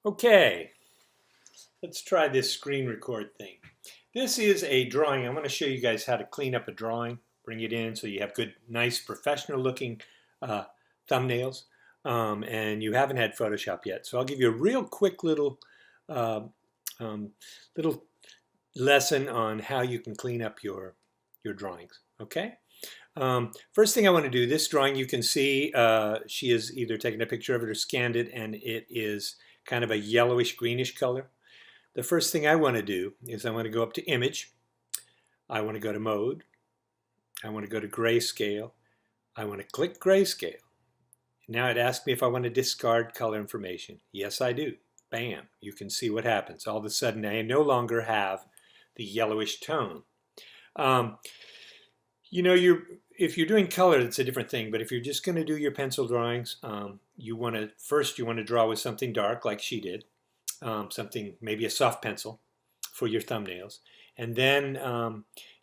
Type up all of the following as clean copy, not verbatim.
Okay, let's try this screen record thing. This is a drawing. I'm going to show you guys how to clean up a drawing, bring it in so you have good, nice, professional looking uh, thumbnails. And you haven't had Photoshop yet. So I'll give you a real quick uh, um, little lesson on how you can clean up your drawings. Okay? First thing I want to do, this drawing you can see she has either taken a picture of it or scanned it, and it is kind of a yellowish greenish color. The first thing I want to do is I want to go up to Image, I want to go to Mode, I want to go to Grayscale, I want to click Grayscale. Now it asks me if I want to discard color information. Yes, I do. Bam, you can see what happens. All of a sudden I no longer have the yellowish tone. You know, if you're doing color, it's a different thing. But if you're just going to do your pencil drawings, you want to draw with something dark, like she did, something maybe a soft pencil for your thumbnails, and then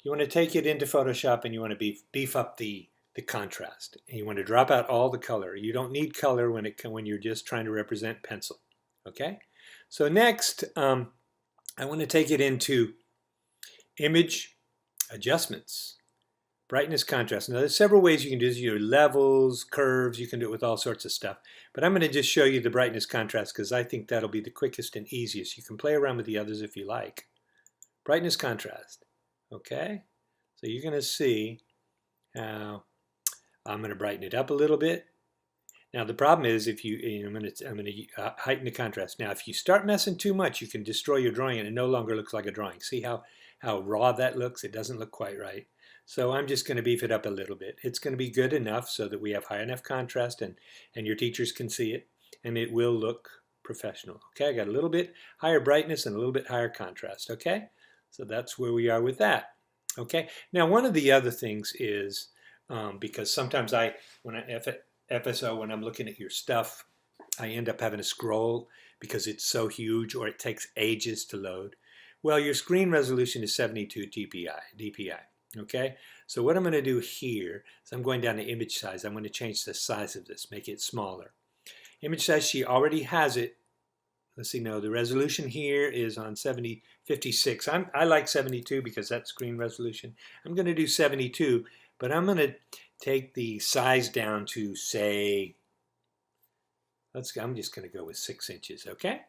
you want to take it into Photoshop and you want to beef up the contrast. And you want to drop out all the color. You don't need color when you're just trying to represent pencil. Okay. So next, I want to take it into Image, Adjustments, Brightness, Contrast. Now there's several ways you can do this. Your levels, curves, you can do it with all sorts of stuff. But I'm going to just show you the brightness contrast because I think that'll be the quickest and easiest. You can play around with the others if you like. Brightness, contrast. Okay? So you're going to see how I'm going to brighten it up a little bit. Now the problem is if I'm going to heighten the contrast. Now if you start messing too much, you can destroy your drawing and it no longer looks like a drawing. See how raw that looks? It doesn't look quite right. So I'm just going to beef it up a little bit. It's going to be good enough so that we have high enough contrast and your teachers can see it and it will look professional. Okay, I got a little bit higher brightness and a little bit higher contrast. Okay, so that's where we are with that. Okay, now one of the other things is because sometimes when I'm looking at your stuff, I end up having to scroll because it's so huge or it takes ages to load. Well, your screen resolution is 72 DPI. Okay, so what I'm going to do here is I'm going down to image size. I'm going to change the size of this, make it smaller. Image size, she already has it. Let's see, no, the resolution here is on 56. I like 72 because that's screen resolution. I'm going to do 72, but I'm going to take the size down to, say, I'm just going to go with 6 inches, okay?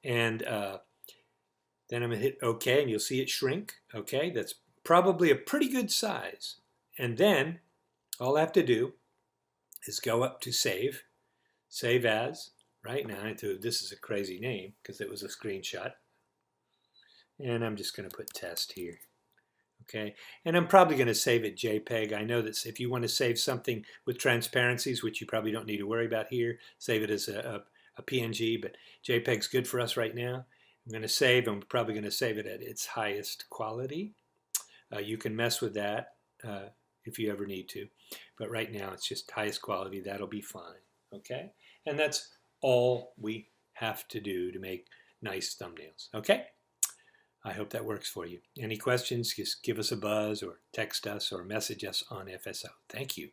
And then I'm going to hit OK, and you'll see it shrink. Okay, that's probably a pretty good size. And then all I have to do is go up to Save As. Right now, this is a crazy name because it was a screenshot. And I'm just going to put test here. Okay, and I'm probably going to save it JPEG. I know that if you want to save something with transparencies, which you probably don't need to worry about here, save it as a PNG, but JPEG's good for us right now. I'm going to save. I'm probably going to save it at its highest quality. You can mess with that if you ever need to. But right now it's just highest quality. That'll be fine. Okay? And that's all we have to do to make nice thumbnails. Okay? I hope that works for you. Any questions, just give us a buzz or text us or message us on FSO. Thank you.